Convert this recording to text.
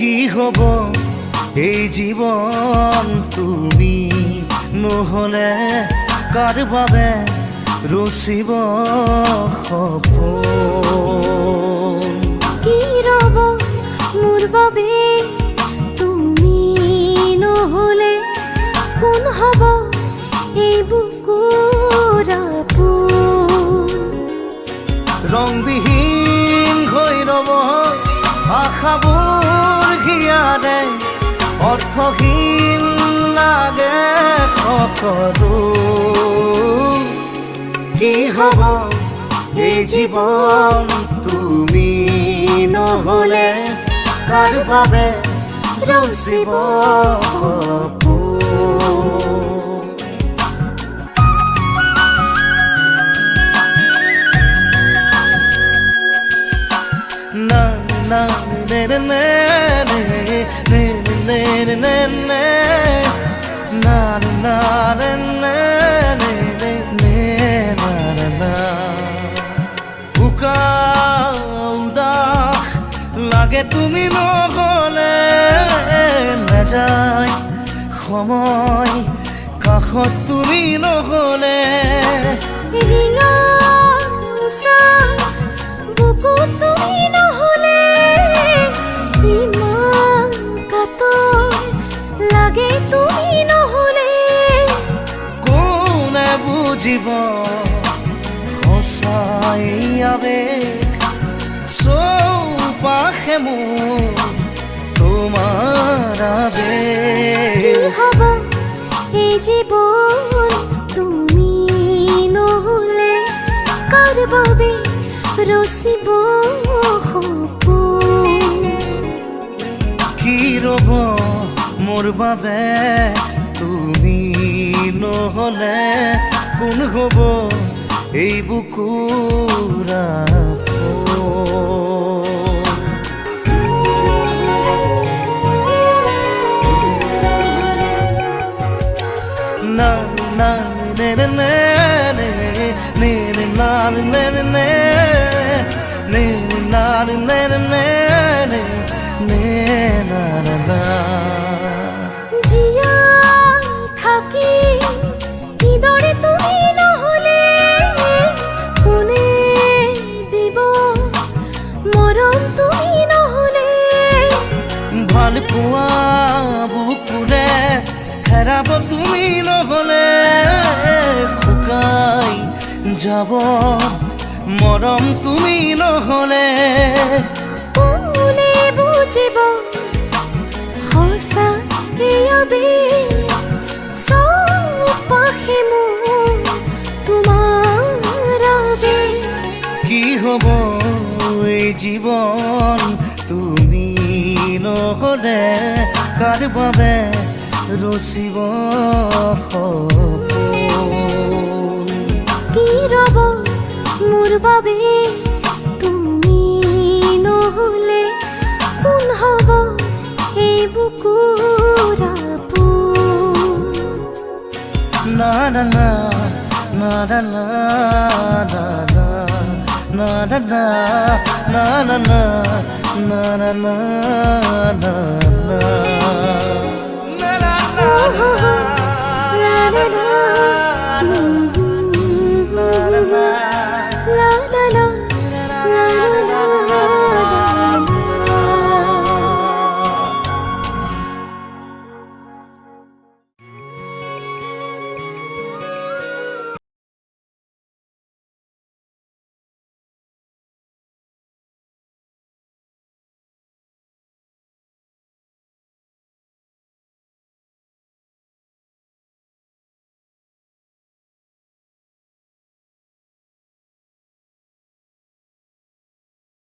কি হব এই জীবন তুমি নহলে কাৰ বাবে ৰচিব সপোন কি ৰব মোৰ বাবে তুমি নহলে কোন হব এই বুকুৰ আপোন ৰংবিহীন হৈ ৰব আশাবোৰ ঘিয়াৰে অৰ্থহীন লাগে সকলো কি হব এই জীৱন তুমি নহলে কাৰ বাবে ৰচিব সপোন na na na na na na na na na na na na উদাস লাগে তুমি নহলে নাযায় সময় কাষত তুমি নহলে বুকু তুমি নহলে ইমান কাতৰ লাগে তুমি নহলে কোনে বুজিব সঁচাই আবেগ চৌপাশে মোৰ তোমাৰ আবেগ কি হব এই জীৱন তুমি নহলে কাৰ বাবে ৰচিব সপোন কি ৰব মোৰ বাবে তুমি নহলে কোন হব এই বুকুৰ আপোন না না নে নে নে নে নে না নে নে নে জীয়াই থাকি কিদৰে তুমি নহলে কোনে দিব মৰম তুমি নহলে ভাল পোৱা বুকুৰে হেৰাব তুমি নহলে শুকাই যাব মৰম তুমি নহলে কোনে বুজিব সঁচা এই আবেগ চৌপাশে মোৰ তোমাৰ আবেগ কি হব এই জীৱন তুমি নহলে কাৰ বাবে ৰচিব সপোন কি ৰব মোৰ বাবে তুমি নহলে কোন হব এই বুকুৰ আপোন na na na na na na na na na na na na na na na na na na na